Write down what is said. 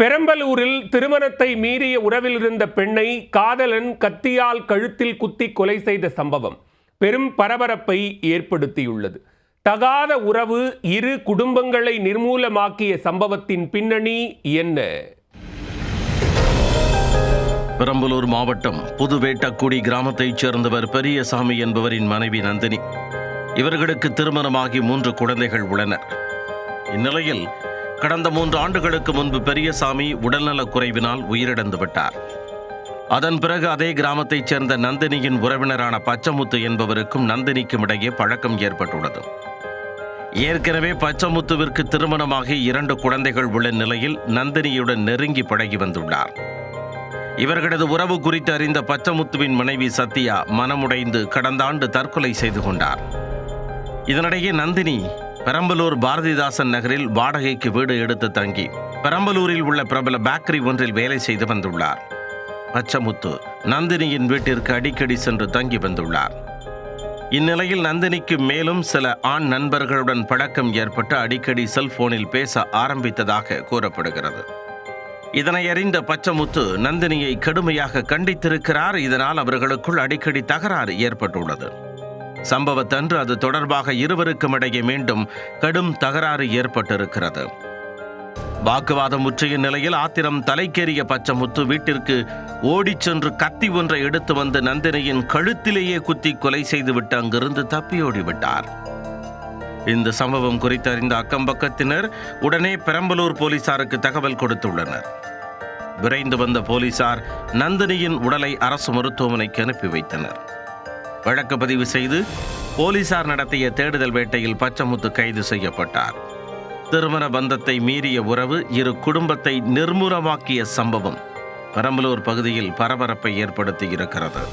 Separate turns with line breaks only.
பெரம்பலூரில் திருமணத்தை மீறிய உறவில் இருந்த பெண்ணை காதலன் கத்தியால் கழுத்தில் குத்தி கொலை செய்த சம்பவம் பெரும் பரபரப்பை ஏற்படுத்தியுள்ளது. தகாத உறவு இரு குடும்பங்களை நிர்மூலமாக்கிய சம்பவத்தின் பின்னணி என்ன?
பெரம்பலூர் மாவட்டம் புதுவேட்டக்குடி கிராமத்தைச் சேர்ந்தவர் பெரியசாமி என்பவரின் மனைவி நந்தினி. இவர்களுக்கு திருமணமாகி 3 குழந்தைகள் உள்ளனர். இந்நிலையில் கடந்த 3 ஆண்டுகளுக்கு முன்பு பெரியசாமி உடல்நலக் குறைவினால் உயிரிழந்து விட்டார். அதன் பிறகு அதே கிராமத்தைச் சேர்ந்த நந்தினியின் உறவினரான பச்சமுத்து என்பவருக்கும் நந்தினிக்கும் இடையே பழக்கம் ஏற்பட்டுள்ளது. ஏற்கனவே பச்சமுத்துவிற்கு திருமணமாகி 2 குழந்தைகள் உள்ள நிலையில் நந்தினியுடன் நெருங்கி பழகி வந்துள்ளார். இவர்களது உறவு குறித்து அறிந்த பச்சமுத்துவின் மனைவி சத்யா மனமுடைந்து கடந்த ஆண்டு தற்கொலை செய்து கொண்டார். இதனிடையே நந்தினி பெரம்பலூர் பாரதிதாசன் நகரில் வாடகைக்கு வீடு எடுத்து தங்கி பெரம்பலூரில் உள்ள பிரபல பேக்கரி ஒன்றில் வேலை செய்து வந்துள்ளார். பச்சமுத்து நந்தினியின் வீட்டிற்கு அடிக்கடி சென்று தங்கி வந்துள்ளார். இந்நிலையில் நந்தினிக்கு மேலும் சில ஆண் நண்பர்களுடன் பழக்கம் ஏற்பட்டு அடிக்கடி செல்போனில் பேச ஆரம்பித்ததாக கூறப்படுகிறது. இதனை அறிந்த பச்சமுத்து நந்தினியை கடுமையாக கண்டித்திருக்கிறார். இதனால் அவர்களுக்குள் அடிக்கடி தகராறு ஏற்பட்டுள்ளது. சம்பவத்தன்று அது தொடர்பாக இருவருக்கும் இடையே மீண்டும் கடும் தகராறு ஏற்பட்டிருக்கிறது. வாக்குவாதம் முற்றிய நிலையில் ஆத்திரம் தலைக்கேறிய பச்சமுத்து வீட்டிற்கு ஓடிச் சென்று கத்தி ஒன்றை எடுத்து வந்து நந்தினியின் கழுத்திலேயே குத்தி கொலை செய்துவிட்டு அங்கிருந்து தப்பியோடிவிட்டார். இந்த சம்பவம் குறித்து அறிந்த அக்கம்பக்கத்தினர் உடனே பெரம்பலூர் போலீசாருக்கு தகவல் கொடுத்துள்ளனர். விரைந்து வந்த போலீசார் நந்தினியின் உடலை அரசு மருத்துவமனைக்கு அனுப்பி வைத்தனர். வழக்கு பதிவு செய்து போலீசார் நடத்திய தேடுதல் வேட்டையில் பச்சமுத்து கைது செய்யப்பட்டார். திருமண பந்தத்தை மீறிய உறவு இரு குடும்பத்தை நிர்மூலமாக்கிய சம்பவம் பெரம்பலூர் பகுதியில் பரபரப்பை ஏற்படுத்தி இருக்கிறது.